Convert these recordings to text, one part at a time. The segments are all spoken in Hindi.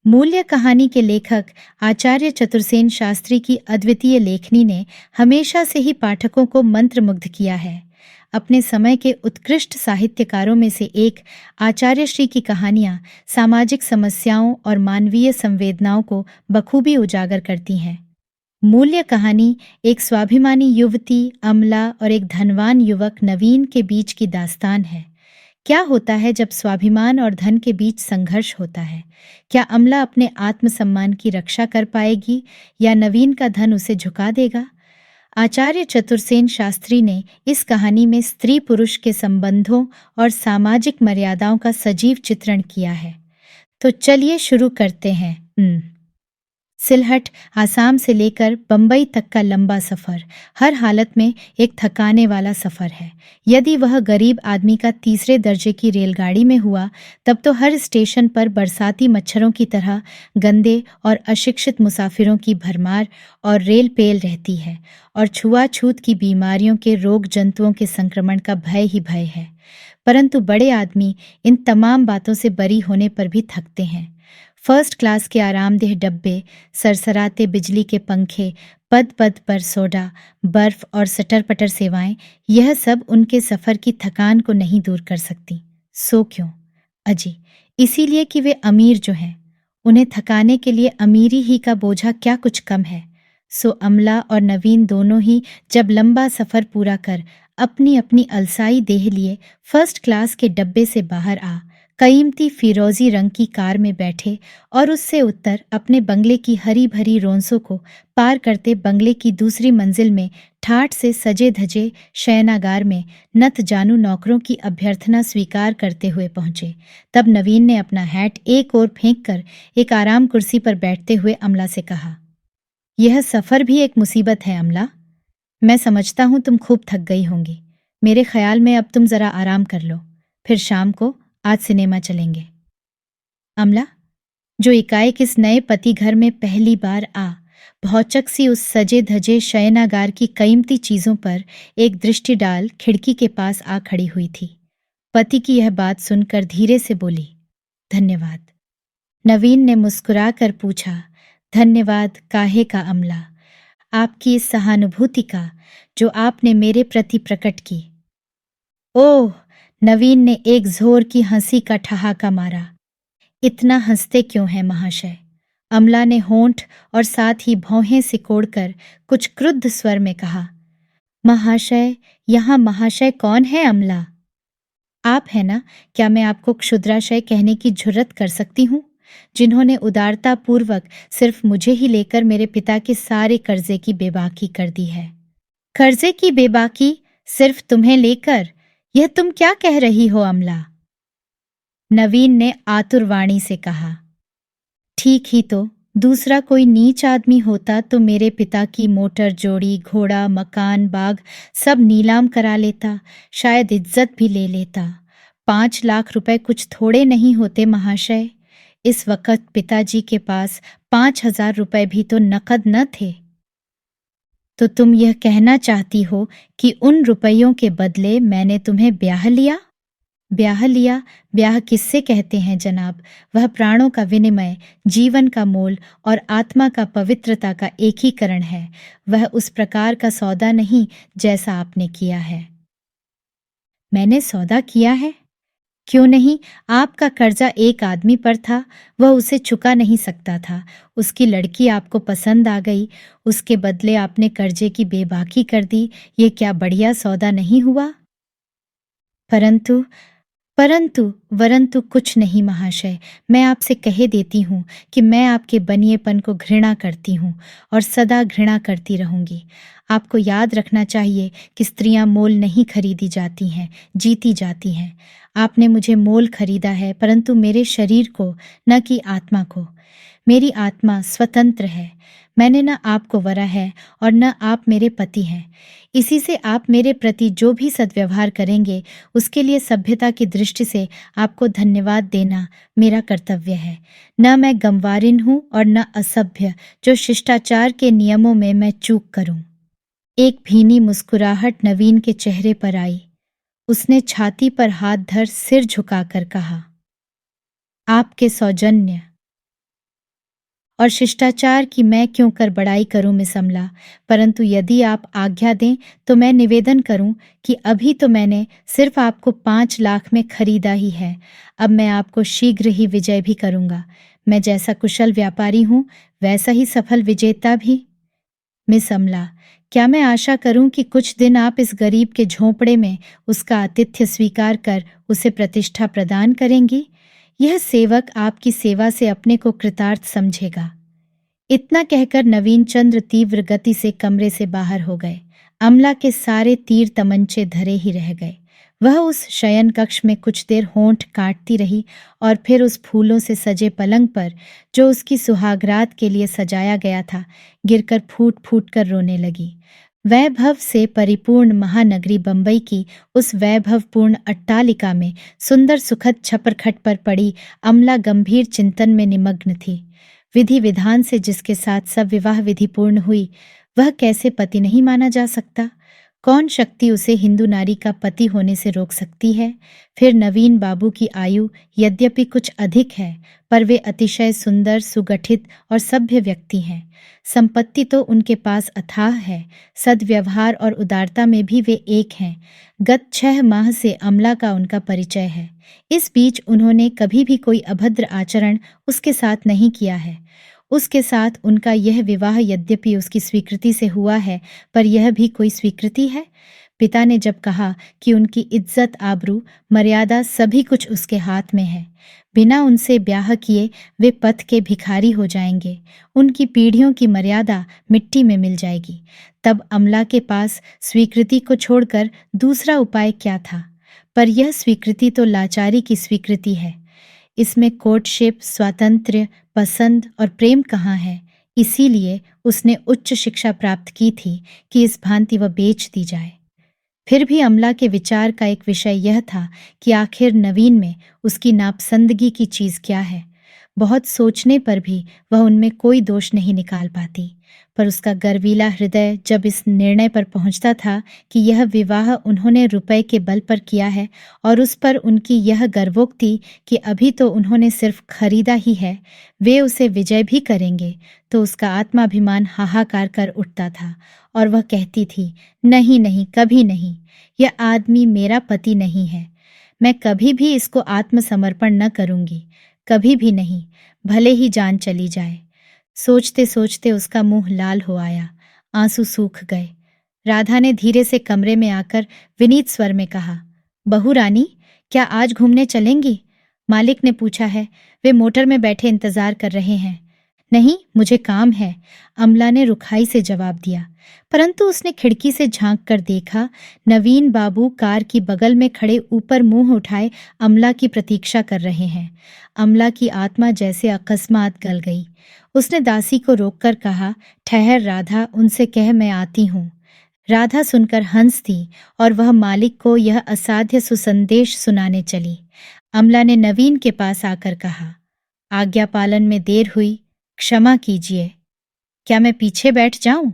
मूल्य कहानी के लेखक आचार्य चतुर्सेन शास्त्री की अद्वितीय लेखनी ने हमेशा से ही पाठकों को मंत्रमुग्ध किया है। अपने समय के उत्कृष्ट साहित्यकारों में से एक आचार्य श्री की कहानियां सामाजिक समस्याओं और मानवीय संवेदनाओं को बखूबी उजागर करती हैं। मूल्य कहानी एक स्वाभिमानी युवती अमला और एक धनवान युवक नवीन के बीच की दास्तान है। क्या होता है जब स्वाभिमान और धन के बीच संघर्ष होता है? क्या अमला अपने आत्मसम्मान की रक्षा कर पाएगी या नवीन का धन उसे झुका देगा? आचार्य चतुर्सेन शास्त्री ने इस कहानी में स्त्री पुरुष के संबंधों और सामाजिक मर्यादाओं का सजीव चित्रण किया है। तो चलिए शुरू करते हैं। सिलहट, आसाम से लेकर बंबई तक का लंबा सफ़र हर हालत में एक थकाने वाला सफ़र है। यदि वह गरीब आदमी का तीसरे दर्जे की रेलगाड़ी में हुआ, तब तो हर स्टेशन पर बरसाती मच्छरों की तरह गंदे और अशिक्षित मुसाफिरों की भरमार और रेल पेल रहती है और छुआछूत की बीमारियों के रोग जंतुओं के संक्रमण का भय ही भय है। परंतु बड़े आदमी इन तमाम बातों से बरी होने पर भी थकते हैं। फर्स्ट क्लास के आरामदेह डब्बे, सरसराते बिजली के पंखे, पद पद पर सोडा, बर्फ और सटर-पटर सेवाएं, यह सब उनके सफ़र की थकान को नहीं दूर कर सकती। सो क्यों? अजी, इसीलिए कि वे अमीर जो हैं। उन्हें थकाने के लिए अमीरी ही का बोझा क्या कुछ कम है। सो अमला और नवीन दोनों ही जब लंबा सफ़र पूरा कर अपनी अपनी अलसाई देह लिए फर्स्ट क्लास के डब्बे से बाहर आ कीमती फिरोजी रंग की कार में बैठे और उससे उत्तर अपने बंगले की हरी भरी रोंसों को पार करते बंगले की दूसरी मंजिल में ठाठ से सजे धजे शयनागार में नत जानू नौकरों की अभ्यर्थना स्वीकार करते हुए पहुंचे, तब नवीन ने अपना हैट एक ओर फेंक कर एक आराम कुर्सी पर बैठते हुए अमला से कहा, यह सफ़र भी एक मुसीबत है अमला। मैं समझता हूँ तुम खूब थक गई होंगी। मेरे ख्याल में अब तुम ज़रा आराम कर लो, फिर शाम को आज सिनेमा चलेंगे। अमला, जो एकाएक इस नए पति घर में पहली बार आ भौचक सी उस सजे धजे शयनागार की कीमती चीजों पर एक दृष्टि डाल खिड़की के पास आ खड़ी हुई थी, पति की यह बात सुनकर धीरे से बोली, धन्यवाद। नवीन ने मुस्कुरा कर पूछा, धन्यवाद काहे का अमला? आपकी इस सहानुभूति का जो आपने मेरे प्रति प्रकट की। ओह! नवीन ने एक जोर की हंसी का ठहाका मारा। इतना हंसते क्यों हैं महाशय? अमला ने होंठ और साथ ही भौहें सिकोड़कर कुछ क्रुद्ध स्वर में कहा। महाशय, यहाँ महाशय कौन है अमला? आप है ना? क्या मैं आपको क्षुद्राशय कहने की जुर्रत कर सकती हूँ, जिन्होंने उदारता पूर्वक सिर्फ मुझे ही लेकर मेरे पिता के सारे कर्जे की बेबाकी कर दी है। कर्जे की बेबाकी सिर्फ तुम्हें लेकर? यह तुम क्या कह रही हो अमला? नवीन ने आतुर वाणी से कहा। ठीक ही तो, दूसरा कोई नीच आदमी होता तो मेरे पिता की मोटर जोड़ी, घोड़ा, मकान, बाग सब नीलाम करा लेता, शायद इज्जत भी ले लेता। 5 लाख रुपए कुछ थोड़े नहीं होते महाशय। इस वक्त पिताजी के पास 5,000 रुपए भी तो नकद न थे। तो तुम यह कहना चाहती हो कि उन रुपयों के बदले मैंने तुम्हें ब्याह लिया? ब्याह लिया? ब्याह किससे कहते हैं जनाब? वह प्राणों का विनिमय, जीवन का मोल और आत्मा का पवित्रता का एकीकरण है। वह उस प्रकार का सौदा नहीं जैसा आपने किया है। मैंने सौदा किया है? क्यों नहीं? आपका कर्जा एक आदमी पर था, वह उसे चुका नहीं सकता था। उसकी लड़की आपको पसंद आ गई, उसके बदले आपने कर्जे की बेबाकी कर दी। ये क्या बढ़िया सौदा नहीं हुआ? परंतु परंतु वरंतु कुछ नहीं महाशय। मैं आपसे कहे देती हूँ कि मैं आपके बनिएपन को घृणा करती हूँ और सदा घृणा करती रहूंगी। आपको याद रखना चाहिए कि स्त्रियां मोल नहीं खरीदी जाती हैं, जीती जाती हैं। आपने मुझे मोल खरीदा है, परंतु मेरे शरीर को, न कि आत्मा को। मेरी आत्मा स्वतंत्र है। मैंने न आपको वरा है और न आप मेरे पति हैं। इसी से आप मेरे प्रति जो भी सद्व्यवहार करेंगे, उसके लिए सभ्यता की दृष्टि से आपको धन्यवाद देना मेरा कर्तव्य है। न मैं गंवारिन हूँ और न असभ्य, जो शिष्टाचार के नियमों में मैं चूक करूं। एक भीनी मुस्कुराहट नवीन के चेहरे पर आई। उसने छाती पर हाथ धर सिर झुकाकर कहा, आपके सौजन्य, और शिष्टाचार की मैं क्यों कर बड़ाई करूं मिस अमला, परंतु यदि आप आज्ञा दें तो मैं निवेदन करूं कि अभी तो मैंने सिर्फ आपको 5 लाख में खरीदा ही है। अब मैं आपको शीघ्र ही विजय भी करूंगा। मैं जैसा कुशल व्यापारी हूं वैसा ही सफल विजेता भी। मिस अमला, क्या मैं आशा करूं कि कुछ दिन आप इस गरीब के झोंपड़े में उसका आतिथ्य स्वीकार कर उसे प्रतिष्ठा प्रदान करेंगी? यह सेवक आपकी सेवा से अपने को कृतार्थ समझेगा। इतना कहकर नवीन चंद्र तीव्र गति से कमरे से बाहर हो गए। अमला के सारे तीर तमंचे धरे ही रह गए। वह उस शयन कक्ष में कुछ देर होंठ काटती रही और फिर उस फूलों से सजे पलंग पर, जो उसकी सुहागरात के लिए सजाया गया था, गिरकर फूट फूट कर रोने लगी। वैभव से परिपूर्ण महानगरी बंबई की उस वैभवपूर्ण अट्टालिका में सुंदर सुखद छपरखट पर पड़ी अमला गंभीर चिंतन में निमग्न थी। विधि विधान से जिसके साथ सब विवाह विधि पूर्ण हुई, वह कैसे पति नहीं माना जा सकता? कौन शक्ति उसे हिंदू नारी का पति होने से रोक सकती है? फिर नवीन बाबू की आयु यद्यपि कुछ अधिक है, पर वे अतिशय सुंदर, सुगठित और सभ्य व्यक्ति हैं। संपत्ति तो उनके पास अथाह है, सद्व्यवहार और उदारता में भी वे एक हैं। गत 6 माह से अमला का उनका परिचय है। इस बीच उन्होंने कभी भी कोई अभद्र आचरण उसके साथ नहीं किया है। उसके साथ उनका यह विवाह यद्यपि उसकी स्वीकृति से हुआ है, पर यह भी कोई स्वीकृति है? पिता ने जब कहा कि उनकी इज्जत, आबरू, मर्यादा सभी कुछ उसके हाथ में है, बिना उनसे ब्याह किए वे पथ के भिखारी हो जाएंगे, उनकी पीढ़ियों की मर्यादा मिट्टी में मिल जाएगी, तब अमला के पास स्वीकृति को छोड़कर दूसरा उपाय क्या था? पर यह स्वीकृति तो लाचारी की स्वीकृति है। इसमें कोर्टशिप, स्वातंत्र्य, पसंद और प्रेम कहाँ है? इसीलिए उसने उच्च शिक्षा प्राप्त की थी कि इस भांति वह बेच दी जाए। फिर भी अमला के विचार का एक विषय यह था कि आखिर नवीन में उसकी नापसंदगी की चीज क्या है। बहुत सोचने पर भी वह उनमें कोई दोष नहीं निकाल पाती, पर उसका गर्वीला हृदय जब इस निर्णय पर पहुंचता था कि यह विवाह उन्होंने रुपए के बल पर किया है और उस पर उनकी यह गर्वोक्ति कि अभी तो उन्होंने सिर्फ खरीदा ही है, वे उसे विजय भी करेंगे, तो उसका आत्माभिमान हाहाकार कर उठता था और वह कहती थी, नहीं नहीं, कभी नहीं, यह आदमी मेरा पति नहीं है। मैं कभी भी इसको आत्मसमर्पण न करूंगी, कभी भी नहीं, भले ही जान चली जाए। सोचते सोचते उसका मुंह लाल हो आया, आंसू सूख गए। राधा ने धीरे से कमरे में आकर विनीत स्वर में कहा, बहू रानी, क्या आज घूमने चलेंगी? मालिक ने पूछा है, वे मोटर में बैठे इंतजार कर रहे हैं। नहीं, मुझे काम है, अमला ने रुखाई से जवाब दिया। परंतु उसने खिड़की से झांक कर देखा, नवीन बाबू कार की बगल में खड़े ऊपर मुंह उठाए अमला की प्रतीक्षा कर रहे हैं। अमला की आत्मा जैसे अकस्मात गल गई। उसने दासी को रोककर कहा, ठहर राधा, उनसे कह मैं आती हूँ। राधा सुनकर हंस थी और वह मालिक को यह असाध्य सुसंदेश सुनाने चली। अमला ने नवीन के पास आकर कहा, आज्ञा पालन में देर हुई, क्षमा कीजिए, क्या मैं पीछे बैठ जाऊं?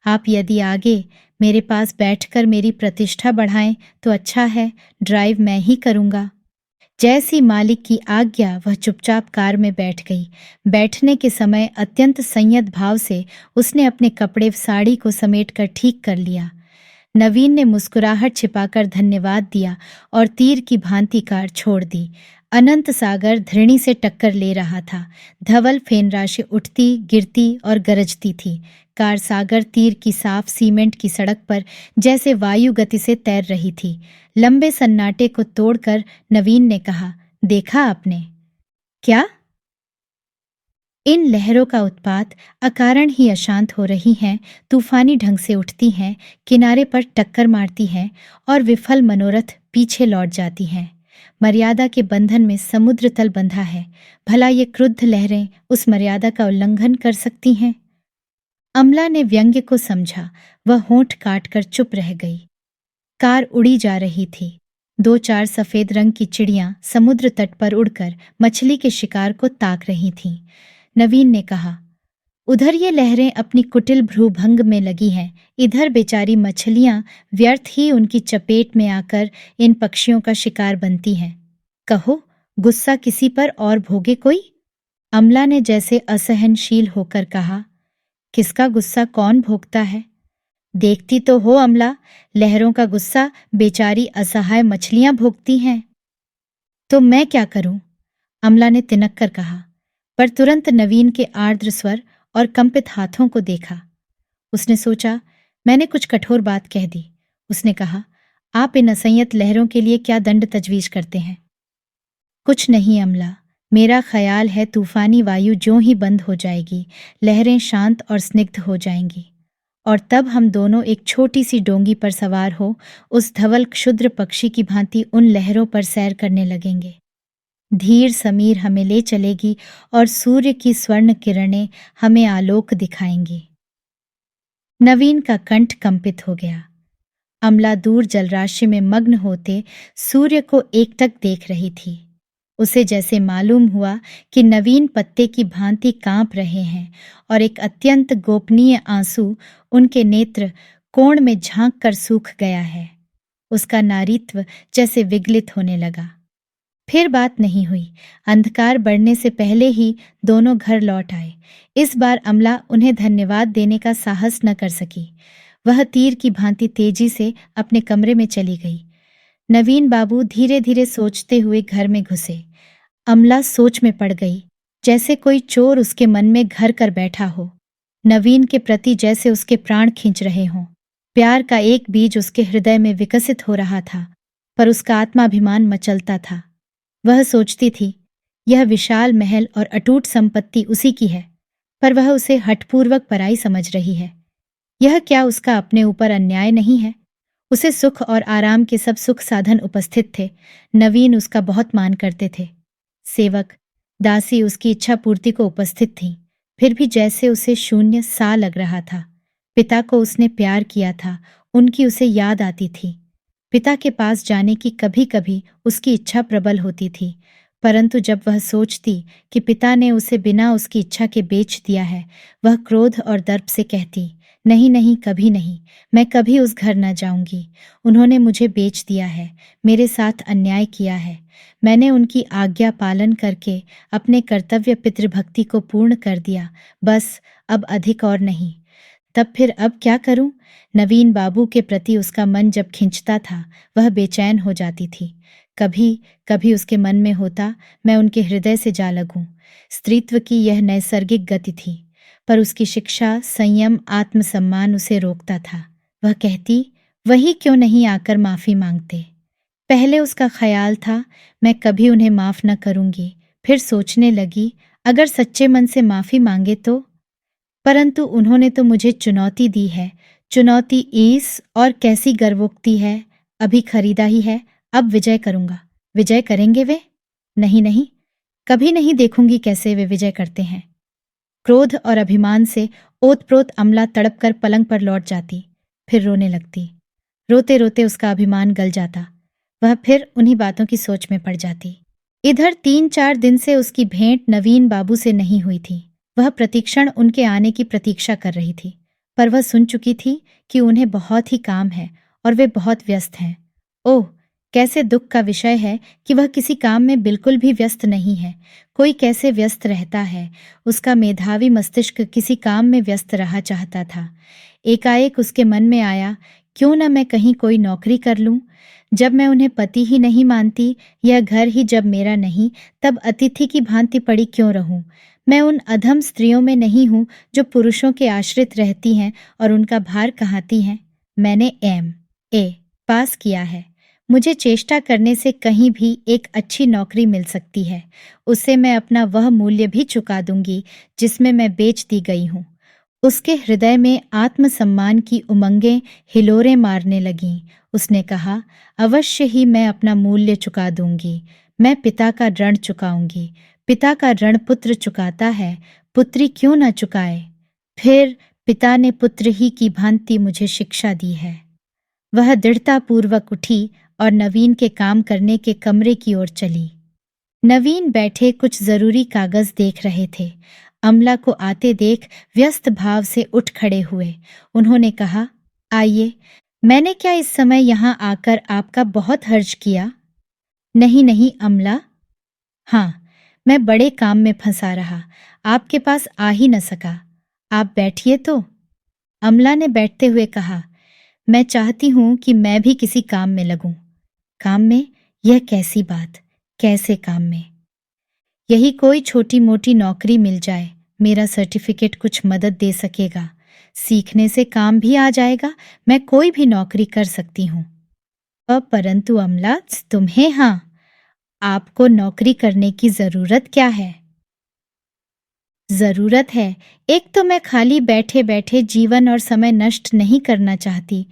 आप यदि आगे मेरे पास बैठकर मेरी प्रतिष्ठा बढ़ाएं तो अच्छा है, ड्राइव मैं ही करूंगा। जैसी मालिक की आज्ञा वह चुपचाप कार में बैठ गई। बैठने के समय अत्यंत संयत भाव से उसने अपने कपड़े साड़ी को समेटकर ठीक कर लिया। नवीन ने मुस्कुराहट छिपाकर धन्यवाद दिया और तीर की भांति कार छोड़ दी। अनंत सागर धृणी से टक्कर ले रहा था। धवल फेन राशि उठती, गिरती और गरजती थी। कार सागर तीर की साफ सीमेंट की सड़क पर जैसे वायु गति से तैर रही थी। लंबे सन्नाटे को तोड़कर नवीन ने कहा, देखा आपने? क्या? इन लहरों का उत्पात अकारण ही अशांत हो रही हैं, तूफानी ढंग से उठती हैं, किनारे पर टक्कर मारती हैं और विफल मनोरथ पीछे लौट जाती हैं। मर्यादा के बंधन में समुद्र तल बंधा है, भला ये क्रुद्ध लहरें उस मर्यादा का उल्लंघन कर सकती हैं? अमला ने व्यंग्य को समझा, वह होंठ काटकर चुप रह गई। कार उड़ी जा रही थी। 2-4 सफेद रंग की चिड़ियां समुद्र तट पर उड़कर मछली के शिकार को ताक रही थीं। नवीन ने कहा, उधर ये लहरें अपनी कुटिल भ्रूभंग में लगी हैं, इधर बेचारी मछलियां व्यर्थ ही उनकी चपेट में आकर इन पक्षियों का शिकार बनती हैं। कहो, गुस्सा किसी पर और भोगे कोई? अमला ने जैसे असहनशील होकर कहा, किसका गुस्सा कौन भोगता है? देखती तो हो अमला, लहरों का गुस्सा बेचारी असहाय मछलियां भोगती हैं। तो मैं क्या करूं? अमला ने तिनक कर कहा, पर तुरंत नवीन के आर्द्र स्वर और कंपित हाथों को देखा। उसने सोचा, मैंने कुछ कठोर बात कह दी। उसने कहा, आप इन असंयत लहरों के लिए क्या दंड तजवीज करते हैं? कुछ नहीं अमला, मेरा ख्याल है तूफानी वायु ज्यों ही बंद हो जाएगी, लहरें शांत और स्निग्ध हो जाएंगी, और तब हम दोनों एक छोटी सी डोंगी पर सवार हो उस धवल क्षुद्र पक्षी की भांति उन लहरों पर सैर करने लगेंगे। धीर समीर हमें ले चलेगी और सूर्य की स्वर्ण किरणें हमें आलोक दिखाएंगी। नवीन का कंठ कंपित हो गया। अमला दूर जलराशि में मग्न होते सूर्य को एकटक देख रही थी। उसे जैसे मालूम हुआ कि नवीन पत्ते की भांति कांप रहे हैं और एक अत्यंत गोपनीय आंसू उनके नेत्र कोण में झांक कर सूख गया है। उसका नारीत्व जैसे विगलित होने लगा। फिर बात नहीं हुई। अंधकार बढ़ने से पहले ही दोनों घर लौट आए। इस बार अमला उन्हें धन्यवाद देने का साहस न कर सकी। वह तीर की भांति तेजी से अपने कमरे में चली गई। नवीन बाबू धीरे धीरे सोचते हुए घर में घुसे। अमला सोच में पड़ गई, जैसे कोई चोर उसके मन में घर कर बैठा हो। नवीन के प्रति जैसे उसके प्राण खींच रहे हों। प्यार का एक बीज उसके हृदय में विकसित हो रहा था, पर उसका आत्माभिमान मचलता था। वह सोचती थी, यह विशाल महल और अटूट संपत्ति उसी की है, पर वह उसे हठपूर्वक पराई समझ रही है। यह क्या उसका अपने ऊपर अन्याय नहीं है? उसे सुख और आराम के सब सुख साधन उपस्थित थे। नवीन उसका बहुत मान करते थे। सेवक, दासी उसकी इच्छा पूर्ति को उपस्थित थी, फिर भी जैसे उसे शून्य सा लग रहा था। पिता को उसने प्यार किया था, उनकी उसे याद आती थी। पिता के पास जाने की कभी कभी उसकी इच्छा प्रबल होती थी, परंतु जब वह सोचती कि पिता ने उसे बिना उसकी इच्छा के बेच दिया है, वह क्रोध और दर्प से कहती, नहीं नहीं, कभी नहीं, मैं कभी उस घर न जाऊंगी। उन्होंने मुझे बेच दिया है, मेरे साथ अन्याय किया है। मैंने उनकी आज्ञा पालन करके अपने कर्तव्य पितृभक्ति को पूर्ण कर दिया, बस अब अधिक और नहीं। तब फिर अब क्या करूं? नवीन बाबू के प्रति उसका मन जब खिंचता था, वह बेचैन हो जाती थी। कभी कभी उसके मन में होता, मैं उनके हृदय से जा लगूं। स्त्रीत्व की यह नैसर्गिक गति थी, पर उसकी शिक्षा, संयम, आत्मसम्मान उसे रोकता था। वह कहती, वही क्यों नहीं आकर माफी मांगते? पहले उसका ख्याल था, मैं कभी उन्हें माफ न करूंगी। फिर सोचने लगी, अगर सच्चे मन से माफी मांगे तो? परंतु उन्होंने तो मुझे चुनौती दी है। चुनौती ईस और कैसी गर्वोक्ति है। अभी खरीदा ही है, अब विजय करूंगा। विजय करेंगे वे? नहीं नहीं, कभी नहीं देखूंगी कैसे वे विजय करते हैं। क्रोध और अभिमान से ओतप्रोत अमला तड़प कर पलंग पर लौट जाती, फिर रोने लगती। रोते रोते उसका अभिमान गल जाता। वह फिर उन्हीं बातों की सोच में पड़ जाती। इधर 3-4 दिन से उसकी भेंट नवीन बाबू से नहीं हुई थी। वह प्रतिक्षण उनके आने की प्रतीक्षा कर रही थी, पर वह सुन चुकी थी कि उन्हें बहुत ही काम है और वे बहुत व्यस्त हैं। ओह, कैसे दुख का विषय है कि वह किसी काम में बिल्कुल भी व्यस्त नहीं है। कोई कैसे व्यस्त रहता है। उसका मेधावी मस्तिष्क किसी काम में व्यस्त रहा चाहता था। एकाएक उसके मन में आया, क्यों न मैं कहीं कोई नौकरी कर लूं। जब मैं उन्हें पति ही नहीं मानती, यह घर ही जब मेरा नहीं, तब अतिथि की भांति पड़ी क्यों रहूं। मैं उन अधम स्त्रियों में नहीं हूं जो पुरुषों के आश्रित रहती हैं और उनका भार कहाती हैं। मैंने M.A. पास किया है। मुझे चेष्टा करने से कहीं भी एक अच्छी नौकरी मिल सकती है। उससे मैं अपना वह मूल्य भी चुका दूंगी जिसमें मैं बेच दी गई हूँ। उसके हृदय में आत्मसम्मान की उमंगें हिलोरें मारने लगीं। उसने कहा, अवश्य ही मैं अपना मूल्य चुका दूंगी। मैं पिता का ऋण चुकाऊंगी। पिता का ऋण पुत्र चुकाता है, पुत्री क्यों न चुकाए। फिर पिता ने पुत्र ही की भांति मुझे शिक्षा दी है। वह दृढ़तापूर्वक उठी और नवीन के काम करने के कमरे की ओर चली। नवीन बैठे कुछ जरूरी कागज देख रहे थे। अमला को आते देख व्यस्त भाव से उठ खड़े हुए। उन्होंने कहा, आइए, मैंने क्या इस समय यहाँ आकर आपका बहुत हर्ज किया? नहीं नहीं अमला। हाँ, मैं बड़े काम में फंसा रहा, आपके पास आ ही न सका। आप बैठिए तो। अमला ने बैठते हुए कहा, मैं चाहती हूं कि मैं भी किसी काम में लगूं। काम में? यह कैसी बात? कैसे काम में? यही कोई छोटी मोटी नौकरी मिल जाए, मेरा सर्टिफिकेट कुछ मदद दे सकेगा, सीखने से काम भी आ जाएगा, मैं कोई भी नौकरी कर सकती हूँ। परंतु अमला, तुम्हें, हाँ, आपको नौकरी करने की जरूरत क्या है? जरूरत है, एक तो मैं खाली बैठे बैठे जीवन और समय नष्ट नहीं करना चाहती,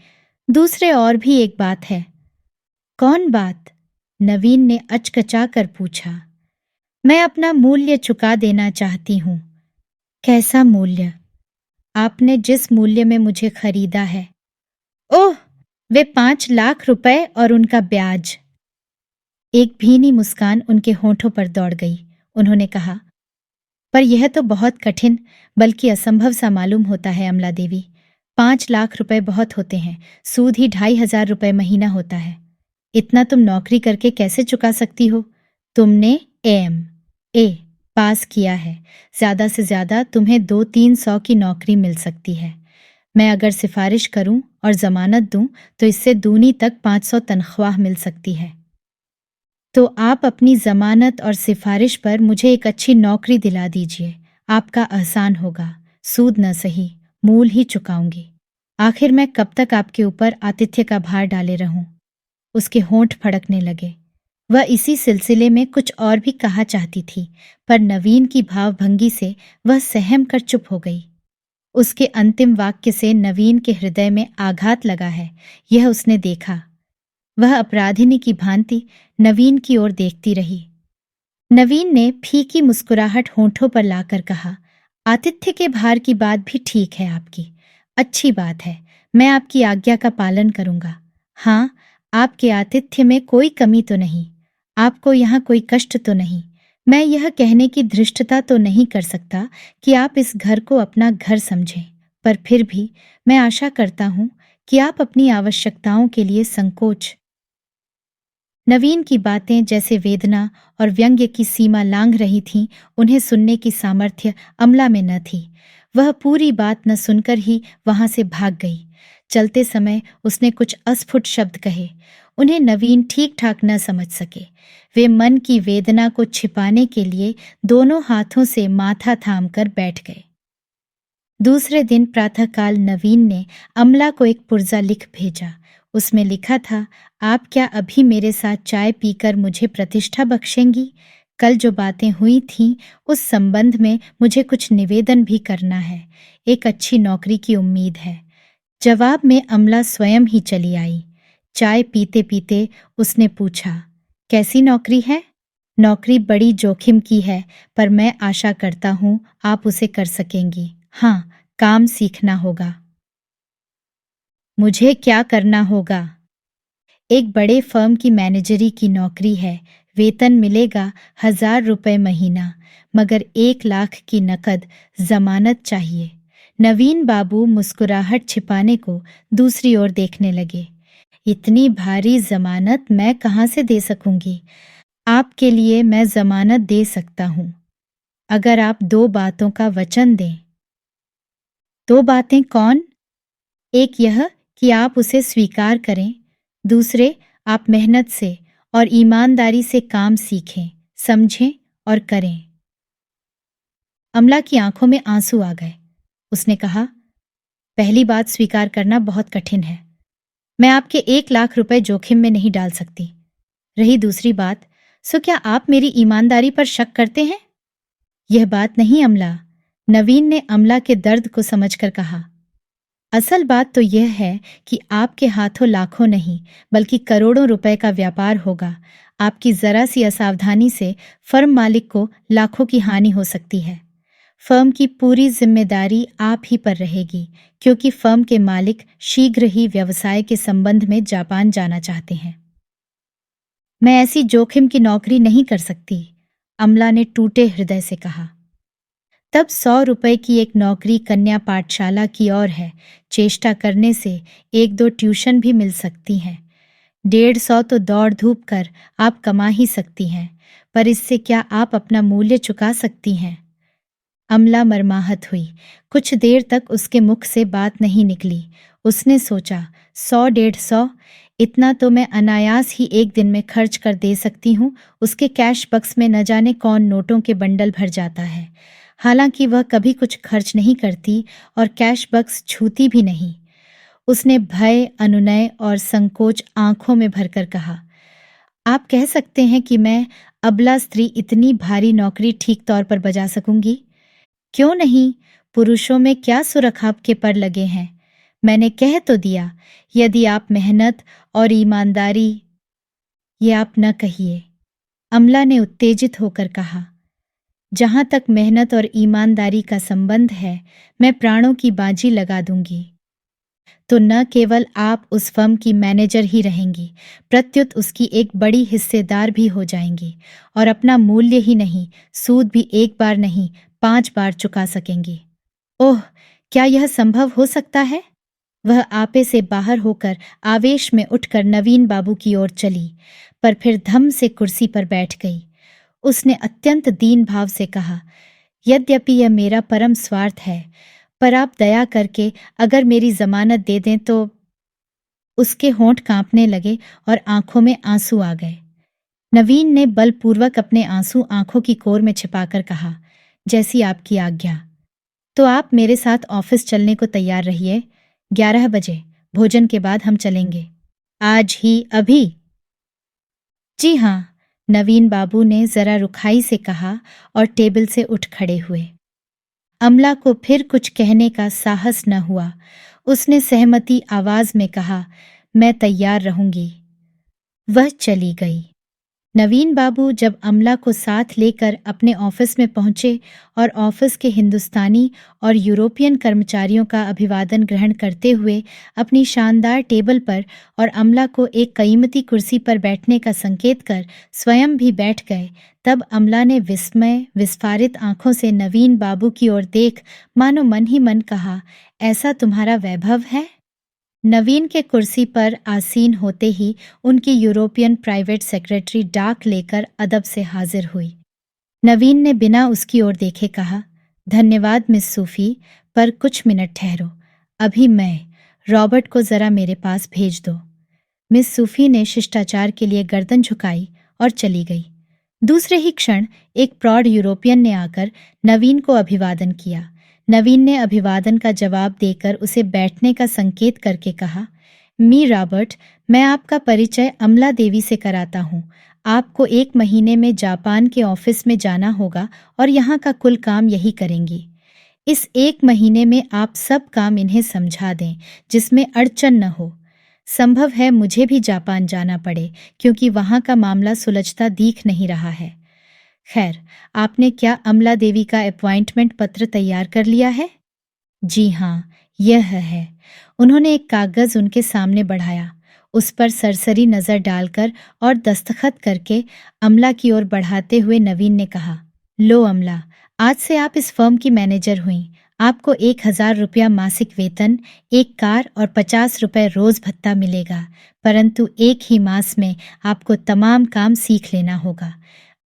दूसरे और भी एक बात है। कौन बात? नवीन ने अचकचा कर पूछा। मैं अपना मूल्य चुका देना चाहती हूँ। कैसा मूल्य? आपने जिस मूल्य में मुझे खरीदा है। ओह, वे 5 लाख रुपए और उनका ब्याज। एक भीनी मुस्कान उनके होठों पर दौड़ गई। उन्होंने कहा, पर यह तो बहुत कठिन बल्कि असंभव सा मालूम होता है अमला देवी। 5 लाख रुपए बहुत होते हैं, सूद ही 2,500 रुपए महीना होता है। इतना तुम नौकरी करके कैसे चुका सकती हो? तुमने ए पास किया है, ज्यादा से ज्यादा तुम्हें 200-300 की नौकरी मिल सकती है। मैं अगर सिफारिश करूं और जमानत दूं तो इससे दूनी तक 500 तनख्वाह मिल सकती है। तो आप अपनी जमानत और सिफारिश पर मुझे एक अच्छी नौकरी दिला दीजिए, आपका एहसान होगा। सूद न सही, मूल ही चुकाऊंगी। आखिर मैं कब तक आपके ऊपर आतिथ्य का भार डाले रहूं? उसके होंठ फड़कने लगे। वह इसी सिलसिले में कुछ और भी कहा चाहती थी, पर नवीन की भावभंगी से वह सहम कर चुप हो गई। उसके अंतिम वाक्य से नवीन के हृदय में आघात लगा है, यह उसने देखा। वह अपराधिनी की भांति नवीन की ओर देखती रही। नवीन ने फीकी मुस्कुराहट होंठों पर लाकर कहा, आतिथ्य के भार की बात भी ठीक है आपकी, अच्छी बात है, मैं आपकी आज्ञा का पालन करूंगा। हाँ, आपके आतिथ्य में कोई कमी तो नहीं, आपको यहाँ कोई कष्ट तो नहीं। मैं यह कहने की धृष्टता तो नहीं कर सकता कि आप इस घर को अपना घर समझें, पर फिर भी मैं आशा करता हूँ कि आप अपनी आवश्यकताओं के लिए संकोच। नवीन की बातें जैसे वेदना और व्यंग्य की सीमा लांघ रही थीं, उन्हें सुनने की सामर्थ्य अमला में न थी। वह पूरी बात न सुनकर ही वहां से भाग गई। चलते समय उसने कुछ अस्फुट शब्द कहे, उन्हें नवीन ठीक ठाक न समझ सके। वे मन की वेदना को छिपाने के लिए दोनों हाथों से माथा थाम कर बैठ गए। दूसरे दिन प्रातःकाल नवीन ने अमला को एक पुर्जा लिख भेजा। उसमें लिखा था, आप क्या अभी मेरे साथ चाय पीकर मुझे प्रतिष्ठा बख्शेंगी? कल जो बातें हुई थीं उस संबंध में मुझे कुछ निवेदन भी करना है। एक अच्छी नौकरी की उम्मीद है। जवाब में अमला स्वयं ही चली आई। चाय पीते पीते उसने पूछा, कैसी नौकरी है? नौकरी बड़ी जोखिम की है, पर मैं आशा करता हूँ आप उसे कर सकेंगी। हाँ, काम सीखना होगा। मुझे क्या करना होगा? एक बड़े फर्म की मैनेजरी की नौकरी है, वेतन मिलेगा 1,000 रुपए महीना, मगर 1 लाख की नकद जमानत चाहिए। नवीन बाबू मुस्कुराहट छिपाने को दूसरी ओर देखने लगे। इतनी भारी जमानत मैं कहाँ से दे सकूंगी? आपके लिए मैं जमानत दे सकता हूँ, अगर आप 2 बातों का वचन दें। 2 बातें कौन? एक यह कि आप उसे स्वीकार करें, दूसरे आप मेहनत से और ईमानदारी से काम सीखें, समझें और करें। अमला की आंखों में आंसू आ गए। उसने कहा, पहली बात स्वीकार करना बहुत कठिन है। मैं आपके 1 लाख रुपए जोखिम में नहीं डाल सकती। रही दूसरी बात, सो क्या आप मेरी ईमानदारी पर शक करते हैं? यह बात नहीं अमला, नवीन ने अमला के दर्द को समझकर कहा। असल बात तो यह है कि आपके हाथों लाखों नहीं बल्कि करोड़ों रुपए का व्यापार होगा। आपकी जरा सी असावधानी से फर्म मालिक को लाखों की हानि हो सकती है। फर्म की पूरी जिम्मेदारी आप ही पर रहेगी, क्योंकि फर्म के मालिक शीघ्र ही व्यवसाय के संबंध में जापान जाना चाहते हैं। मैं ऐसी जोखिम की नौकरी नहीं कर सकती, अमला ने टूटे हृदय से कहा। तब 100 रुपए की एक नौकरी कन्या पाठशाला की ओर है, चेष्टा करने से 1-2 ट्यूशन भी मिल सकती हैं। 150 तो दौड़ धूप कर आप कमा ही सकती हैं, पर इससे क्या आप अपना मूल्य चुका सकती हैं? अमला मर्माहत हुई। कुछ देर तक उसके मुख से बात नहीं निकली। उसने सोचा, 100 150 इतना तो मैं अनायास ही एक दिन में खर्च कर दे सकती हूँ। उसके कैश बक्स में न जाने कौन नोटों के बंडल भर जाता है। हालांकि वह कभी कुछ खर्च नहीं करती और कैश बक्स छूती भी नहीं। उसने भय, अनुनय और संकोच आंखों में भरकर कहा, आप कह सकते हैं कि मैं अबला स्त्री इतनी भारी नौकरी ठीक तौर पर बजा सकूंगी? क्यों नहीं? पुरुषों में क्या सुरखाब के पर लगे हैं? मैंने कह तो दिया, यदि आप मेहनत और ईमानदारी। ये आप न कहिए, अमला ने उत्तेजित होकर कहा। जहां तक मेहनत और ईमानदारी का संबंध है, मैं प्राणों की बाजी लगा दूंगी। तो न केवल आप उस फर्म की मैनेजर ही रहेंगी, प्रत्युत उसकी एक बड़ी हिस्सेदार भी हो जाएंगी और अपना मूल्य ही नहीं, सूद भी एक बार नहीं 5 बार चुका सकेंगी। ओह! क्या यह संभव हो सकता है? वह आपे से बाहर होकर आवेश में उठकर नवीन बाबू की ओर चली, पर फिर धम से कुर्सी पर बैठ गई। उसने अत्यंत दीन भाव से कहा, यद्यपि यह मेरा परम स्वार्थ है, पर आप दया करके अगर मेरी जमानत दे दें तो। उसके होंठ कांपने लगे और आंखों में आंसू आ गए। नवीन ने बलपूर्वक अपने आंसू आंखों की कोर में छिपाकर कहा, जैसी आपकी आज्ञा। तो आप मेरे साथ ऑफिस चलने को तैयार रहिए। 11 बजे भोजन के बाद हम चलेंगे। आज ही, अभी? जी हाँ, नवीन बाबू ने जरा रुखाई से कहा और टेबल से उठ खड़े हुए। अमला को फिर कुछ कहने का साहस न हुआ। उसने सहमती आवाज में कहा, मैं तैयार रहूंगी। वह चली गई। नवीन बाबू जब अमला को साथ लेकर अपने ऑफिस में पहुंचे और ऑफिस के हिंदुस्तानी और यूरोपियन कर्मचारियों का अभिवादन ग्रहण करते हुए अपनी शानदार टेबल पर और अमला को एक कीमती कुर्सी पर बैठने का संकेत कर स्वयं भी बैठ गए, तब अमला ने विस्मय विस्फारित आंखों से नवीन बाबू की ओर देख मानो मन ही मन कहा, ऐसा तुम्हारा वैभव है? नवीन के कुर्सी पर आसीन होते ही उनकी यूरोपियन प्राइवेट सेक्रेटरी डाक लेकर अदब से हाजिर हुई। नवीन ने बिना उसकी ओर देखे कहा, धन्यवाद मिस सूफी, पर कुछ मिनट ठहरो। अभी मैं रॉबर्ट को जरा मेरे पास भेज दो। मिस सूफी ने शिष्टाचार के लिए गर्दन झुकाई और चली गई। दूसरे ही क्षण एक प्रौढ़ यूरोपियन ने आकर नवीन को अभिवादन किया। नवीन ने अभिवादन का जवाब देकर उसे बैठने का संकेत करके कहा, मी रॉबर्ट, मैं आपका परिचय अमला देवी से कराता हूँ। आपको 1 महीने में जापान के ऑफिस में जाना होगा और यहाँ का कुल काम यही करेंगी। इस 1 महीने में आप सब काम इन्हें समझा दें, जिसमें अड़चन न हो। संभव है मुझे भी जापान जाना पड़े, क्योंकि वहाँ का मामला सुलझता दिख नहीं रहा है। खैर, आपने क्या अमला देवी का अपॉइंटमेंट पत्र तैयार कर लिया है? जी हाँ, यह है। उन्होंने एक कागज उनके सामने बढ़ाया। उस पर सरसरी नजर डालकर और दस्तखत करके अमला की ओर बढ़ाते हुए नवीन ने कहा, लो अमला, आज से आप इस फर्म की मैनेजर हुई। आपको 1000 रुपया मासिक वेतन, एक कार और 50 रुपए रोज भत्ता मिलेगा, परंतु एक ही मास में आपको तमाम काम सीख लेना होगा।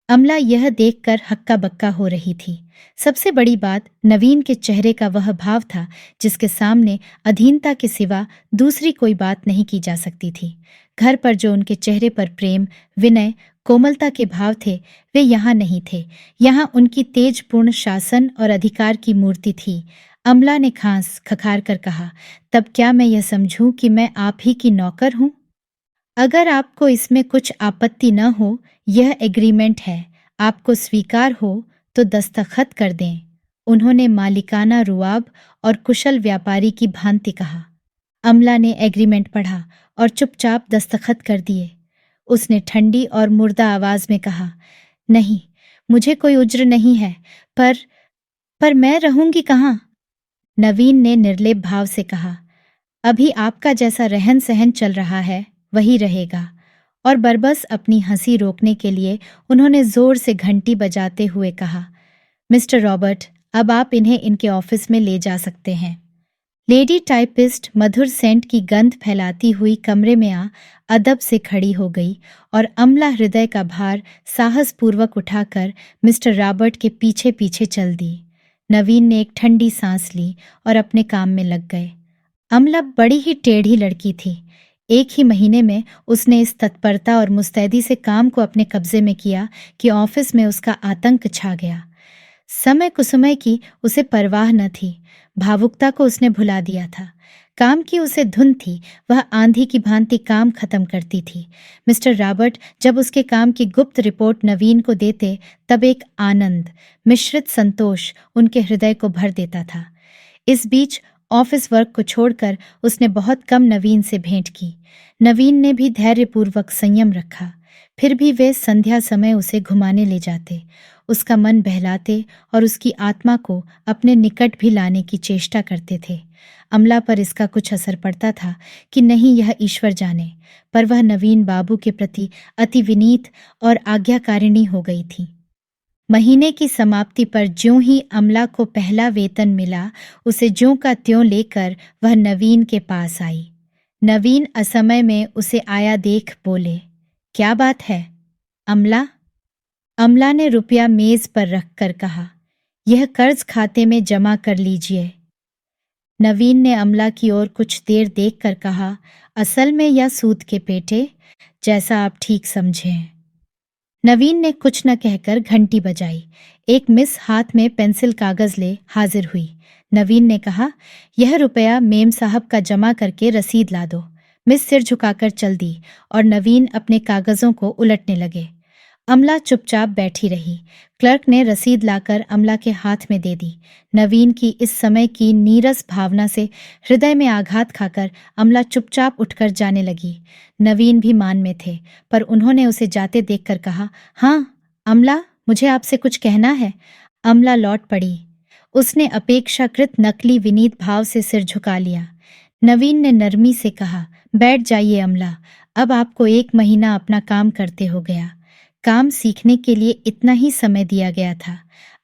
अमला यह देखकर हक्का बक्का हो रही थी। सबसे बड़ी बात नवीन के चेहरे का वह भाव था जिसके सामने अधीनता के सिवा दूसरी कोई बात नहीं की जा सकती थी। घर पर जो उनके चेहरे पर प्रेम, विनय, कोमलता के भाव थे, वे यहाँ नहीं थे। यहाँ उनकी तेजपूर्ण शासन और अधिकार की मूर्ति थी। अमला ने खांस खखार कर कहा, तब क्या मैं यह समझूं कि मैं आप ही की नौकर हूँ? अगर आपको इसमें कुछ आपत्ति न हो, यह एग्रीमेंट है। आपको स्वीकार हो तो दस्तखत कर दें। उन्होंने मालिकाना रुआब और कुशल व्यापारी की भांति कहा। अमला ने एग्रीमेंट पढ़ा और चुपचाप दस्तखत कर दिए। उसने ठंडी और मुर्दा आवाज में कहा, नहीं, मुझे कोई उज्र नहीं है, पर मैं रहूंगी कहाँ? नवीन ने निर्लेप भाव से कहा, अभी आपका जैसा रहन सहन चल रहा है वही रहेगा। और बरबस अपनी हंसी रोकने के लिए उन्होंने जोर से घंटी बजाते हुए कहा, मिस्टर रॉबर्ट, अब आप इन्हें इनके ऑफिस में ले जा सकते हैं। लेडी टाइपिस्ट मधुर सेंट की गंध फैलाती हुई कमरे में आ अदब से खड़ी हो गई और अम्ला हृदय का भार साहसपूर्वक उठाकर मिस्टर रॉबर्ट के पीछे पीछे चल दी। नवीन ने एक ठंडी सांस ली और अपने काम में लग गए। अम्ला बड़ी ही टेढ़ी लड़की थी। एक ही महीने में उसने इस तत्परता और मुस्तैदी से काम को अपने कब्जे में किया कि ऑफिस में उसका आतंक छा गया। समय कुसुमय की उसे परवाह न थी। भावुकता को उसने भुला दिया था। काम की उसे धुन थी। वह आंधी की भांति काम खत्म करती थी। मिस्टर रॉबर्ट जब उसके काम की गुप्त रिपोर्ट नवीन को देते तब एक आनंद मिश्रित संतोष उनके हृदय को भर देता था। इस बीच ऑफिस वर्क को छोड़कर उसने बहुत कम नवीन से भेंट की। नवीन ने भी धैर्यपूर्वक संयम रखा। फिर भी वे संध्या समय उसे घुमाने ले जाते, उसका मन बहलाते और उसकी आत्मा को अपने निकट भी लाने की चेष्टा करते थे। अमला पर इसका कुछ असर पड़ता था कि नहीं यह ईश्वर जाने, पर वह नवीन बाबू के प्रति अति विनीत और आज्ञाकारिणी हो गई थी। महीने की समाप्ति पर ज्यों ही अमला को पहला वेतन मिला, उसे ज्यों का त्यों लेकर वह नवीन के पास आई। नवीन असमय में उसे आया देख बोले, क्या बात है अमला? अमला ने रुपया मेज पर रखकर कहा, यह कर्ज खाते में जमा कर लीजिए। नवीन ने अमला की ओर कुछ देर देखकर कहा, असल में या सूद के पेटे, जैसा आप ठीक समझें। नवीन ने कुछ न कहकर घंटी बजाई। एक मिस हाथ में पेंसिल कागज ले हाजिर हुई। नवीन ने कहा, यह रुपया मेम साहब का जमा करके रसीद ला दो। मिस सिर झुकाकर चल दी और नवीन अपने कागजों को उलटने लगे। अमला चुपचाप बैठी रही। क्लर्क ने रसीद लाकर अमला के हाथ में दे दी। नवीन की इस समय की नीरस भावना से हृदय में आघात खाकर अमला चुपचाप उठकर जाने लगी। नवीन भी मान में थे, पर उन्होंने उसे जाते देखकर कहा, हाँ अमला, मुझे आपसे कुछ कहना है। अमला लौट पड़ी। उसने अपेक्षाकृत नकली विनीत भाव से सिर झुका लिया। नवीन ने नरमी से कहा, बैठ जाइए अमला, अब आपको 1 महीना अपना काम करते हो गया। काम सीखने के लिए इतना ही समय दिया गया था।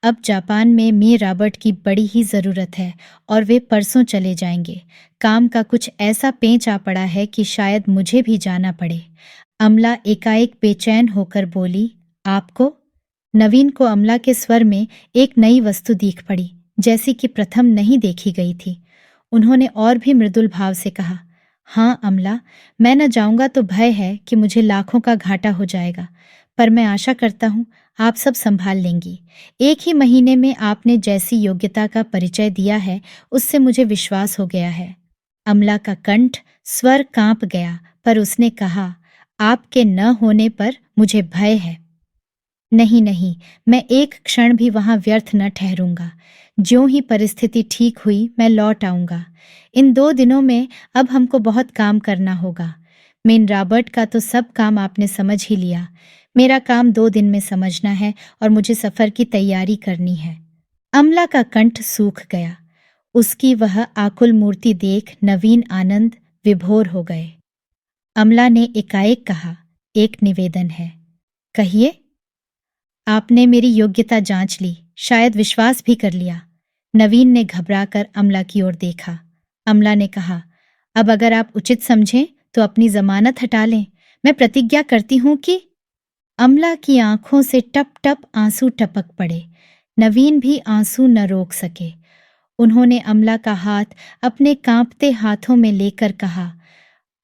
अब जापान में मी रॉबर्ट की बड़ी ही ज़रूरत है और वे परसों चले जाएंगे। काम का कुछ ऐसा पेंच आ पड़ा है कि शायद मुझे भी जाना पड़े। अमला एकाएक बेचैन होकर बोली, आपको? नवीन को अमला के स्वर में एक नई वस्तु दिख पड़ी, जैसी कि प्रथम नहीं देखी गई थी। उन्होंने और भी मृदुल भाव से कहा, हाँ अमला, मैं न जाऊंगा तो भय है कि मुझे लाखों का घाटा हो जाएगा, पर मैं आशा करता हूँ आप सब संभाल लेंगी। 1 ही महीने में आपने जैसी योग्यता का परिचय दिया है, उससे मुझे विश्वास हो गया है। अमला का कंठ स्वर कांप गया, पर उसने कहा, आपके न होने पर मुझे भय है। नहीं नहीं, मैं एक क्षण भी वहां व्यर्थ न ठहरूंगा। ज्यों ही परिस्थिति ठीक हुई मैं लौट आऊंगा। इन 2 दिनों में अब हमको बहुत काम करना होगा। मेन रॉबर्ट का तो सब काम आपने समझ ही लिया। मेरा काम 2 दिन में समझना है और मुझे सफर की तैयारी करनी है। अमला का कंठ सूख गया। उसकी वह आकुल मूर्ति देख नवीन आनंद विभोर हो गए। अमला ने एकाएक कहा, एक निवेदन है। कहिए। आपने मेरी योग्यता जांच ली, शायद विश्वास भी कर लिया। नवीन ने घबराकर अमला की ओर देखा। अमला ने कहा, अब अगर आप उचित समझें तो अपनी जमानत हटा लें। मैं प्रतिज्ञा करती हूं कि। अमला की आंखों से टप टप आंसू टपक पड़े। नवीन भी आंसू न रोक सके। उन्होंने अमला का हाथ अपने कांपते हाथों में लेकर कहा,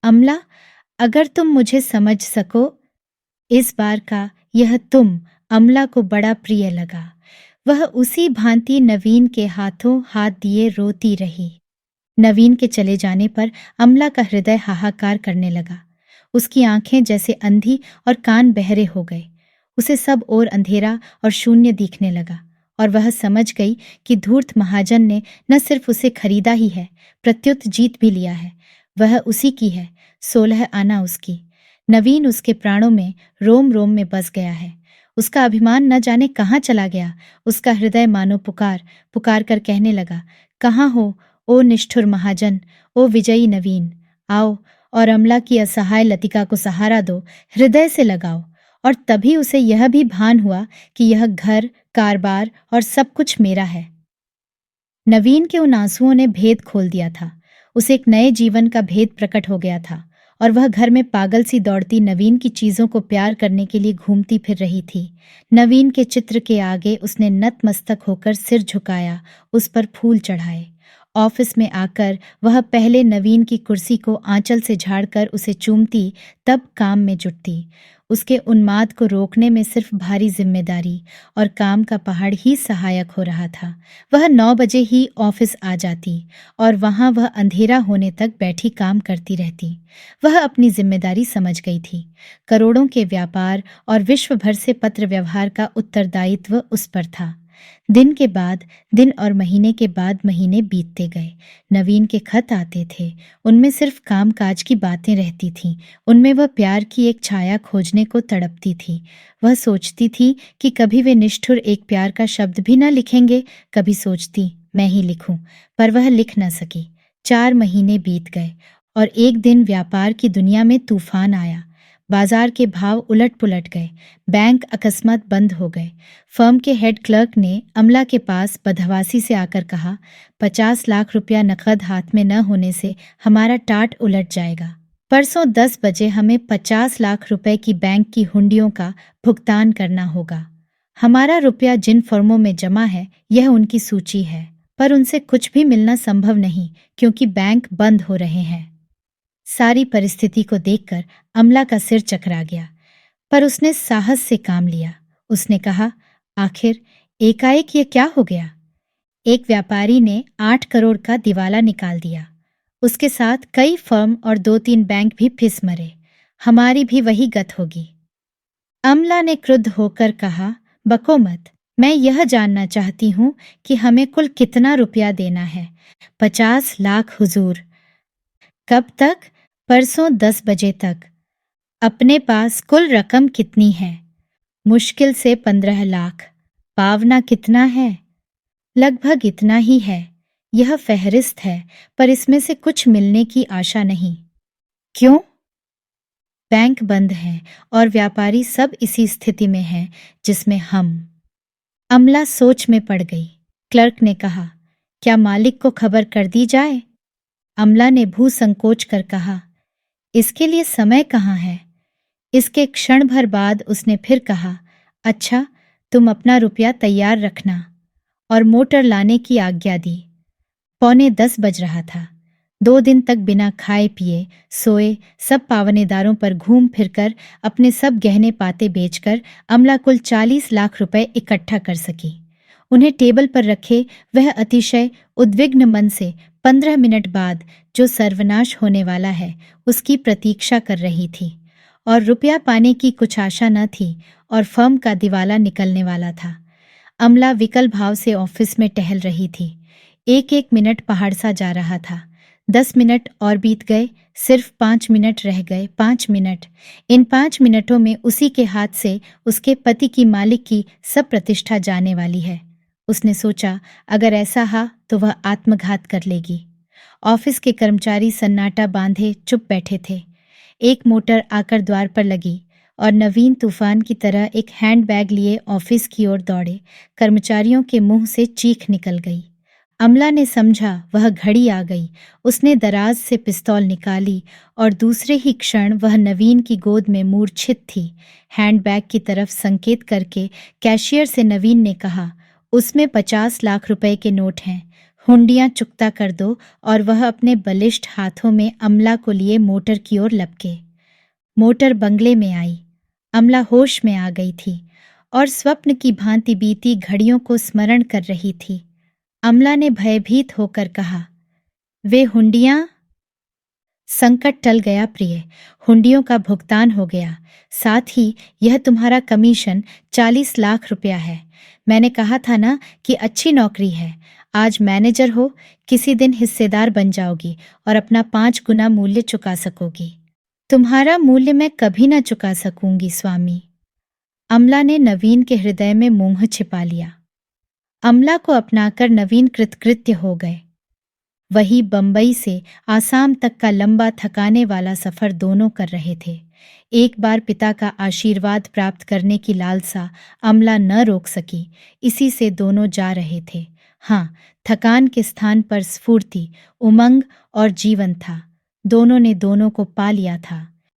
अमला, अगर तुम मुझे समझ सको। इस बार का यह तुम अमला को बड़ा प्रिय लगा। वह उसी भांति नवीन के हाथों हाथ दिए रोती रही। नवीन के चले जाने पर अमला का हृदय हाहाकार करने लगा। उसकी आंखें जैसे अंधी और कान बहरे हो गए। उसे सब ओर अंधेरा और शून्य दिखने लगा और वह समझ गई कि धूर्त महाजन ने न सिर्फ उसे खरीदा ही है, प्रत्युत जीत भी लिया है। वह उसी की है, 16 आना उसकी। नवीन उसके प्राणों में रोम रोम में बस गया है। उसका अभिमान न जाने कहाँ चला गया। उसका हृदय मानो पुकार पुकार कर कहने लगा, कहाँ हो ओ निष्ठुर महाजन, ओ विजयी नवीन, आओ और अमला की असहाय लतिका को सहारा दो, हृदय से लगाओ। और तभी उसे यह भी भान हुआ कि यह घर, कारबार और सब कुछ मेरा है। नवीन के उन आंसुओं ने भेद खोल दिया था। उसे एक नए जीवन का भेद प्रकट हो गया था और वह घर में पागल सी दौड़ती नवीन की चीजों को प्यार करने के लिए घूमती फिर रही थी। नवीन के चित्र के आगे उसने नतमस्तक होकर सिर झुकाया, उस पर फूल चढ़ाए। ऑफिस में आकर वह पहले नवीन की कुर्सी को आंचल से झाड़कर उसे चूमती, तब काम में जुटती। उसके उन्माद को रोकने में सिर्फ भारी जिम्मेदारी और काम का पहाड़ ही सहायक हो रहा था। वह 9 बजे ही ऑफिस आ जाती और वहां वह अंधेरा होने तक बैठी काम करती रहती। वह अपनी जिम्मेदारी समझ गई थी। करोड़ों के व्यापार और विश्व भर से पत्र व्यवहार का उत्तरदायित्व उस पर था। दिन के बाद दिन और महीने के बाद महीने बीतते गए। नवीन के खत आते थे, उनमें सिर्फ कामकाज की बातें रहती थीं। उनमें वह प्यार की एक छाया खोजने को तड़पती थी। वह सोचती थी कि कभी वे निष्ठुर एक प्यार का शब्द भी न लिखेंगे। कभी सोचती मैं ही लिखूं, पर वह लिख न सकी। 4 महीने बीत गए और एक दिन व्यापार की दुनिया में तूफान आया। बाजार के भाव उलट पुलट गए, बैंक अकस्मात बंद हो गए। फर्म के हेड क्लर्क ने अमला के पास बदहवासी से आकर कहा, 50 लाख रुपया नकद हाथ में न होने से हमारा टाट उलट जाएगा। परसों 10 बजे हमें 50 लाख रुपए की बैंक की हुंडियों का भुगतान करना होगा। हमारा रुपया जिन फर्मों में जमा है, यह उनकी सूची है, पर उनसे कुछ भी मिलना संभव नहीं क्योंकि बैंक बंद हो रहे हैं। सारी परिस्थिति को देखकर अमला का सिर चकरा गया, पर उसने साहस से काम लिया। उसने कहा, आखिर एकाएक ये क्या हो गया? एक व्यापारी ने 8 करोड़ का दिवाला निकाल दिया। उसके साथ कई फर्म और 2-3 बैंक भी फिस मरे। हमारी भी वही गत होगी। अमला ने क्रुद्ध होकर कहा, बको मत। मैं यह जानना चाहती हूं कि हमें कुल कितना रुपया देना है। 50 लाख हुजूर। कब तक? परसों 10 बजे तक। अपने पास कुल रकम कितनी है? मुश्किल से 15 लाख। पावना कितना है? लगभग इतना ही है। यह फहरिस्त है, पर इसमें से कुछ मिलने की आशा नहीं। क्यों? बैंक बंद हैं और व्यापारी सब इसी स्थिति में हैं जिसमें हम। अमला सोच में पड़ गई। क्लर्क ने कहा, क्या मालिक को खबर कर दी जाए? अमला ने भू संकोच कर कहा, इसके लिए समय कहाँ है? इसके क्षण भर बाद उसने फिर कहा, अच्छा, तुम अपना रुपया तैयार रखना, और मोटर लाने की आज्ञा दी। 9:45 बज रहा था। 2 दिन तक बिना खाए पिए सोए सब पावनेदारों पर घूम फिरकर अपने सब गहने पाते बेचकर अमला कुल 40 लाख रुपए इकट्ठा कर सकी। उन्हें टेबल पर रखे वह अतिशय उद्विग्न मन से 15 मिनट बाद जो सर्वनाश होने वाला है उसकी प्रतीक्षा कर रही थी, और रुपया पाने की कुछ आशा न थी और फर्म का दिवाला निकलने वाला था। अमला विकल भाव से ऑफिस में टहल रही थी। एक एक मिनट पहाड़ सा जा रहा था। 10 मिनट और बीत गए, सिर्फ 5 मिनट रह गए। 5 मिनट। इन 5 मिनटों में उसी के हाथ से उसके पति की मालिक की सब प्रतिष्ठा जाने वाली है। उसने सोचा, अगर ऐसा हा तो वह आत्मघात कर लेगी। ऑफिस के कर्मचारी सन्नाटा बांधे चुप बैठे थे। एक मोटर आकर द्वार पर लगी और नवीन तूफान की तरह एक हैंडबैग लिए ऑफिस की ओर दौड़े। कर्मचारियों के मुंह से चीख निकल गई। अमला ने समझा वह घड़ी आ गई। उसने दराज से पिस्तौल निकाली और दूसरे ही क्षण वह नवीन की गोद में मूर्छित थी। हैंडबैग की तरफ संकेत करके कैशियर से नवीन ने कहा, उसमें 50 लाख रुपए के नोट हैं, हुंडियां चुकता कर दो। और वह अपने बलिष्ठ हाथों में अमला को लिए मोटर की ओर लपके। मोटर बंगले में आई। अमला होश में आ गई थी और स्वप्न की भांति बीती घड़ियों को स्मरण कर रही थी। अमला ने भयभीत होकर कहा, वे हुंडियां? संकट टल गया प्रिय, हुंडियों का भुगतान हो गया। साथ ही यह तुम्हारा कमीशन 40 लाख रुपया है। मैंने कहा था ना कि अच्छी नौकरी है। आज मैनेजर हो, किसी दिन हिस्सेदार बन जाओगी और अपना 5 गुना मूल्य चुका सकोगी। तुम्हारा मूल्य मैं कभी ना चुका सकूंगी स्वामी। अमला ने नवीन के हृदय में मोह छिपा लिया। अमला को अपनाकर नवीन कृतकृत्य हो गए। वही बंबई से आसाम तक का लंबा थकाने वाला सफर दोनों कर रहे थे। एक बार पिता का आशीर्वाद प्राप्त करने की लालसा अमला न रोक सकी, इसी से दोनों जा रहे थे। हाँ, थकान के स्थान पर स्फूर्ति, उमंग और जीवन था। दोनों ने दोनों को पा लिया था।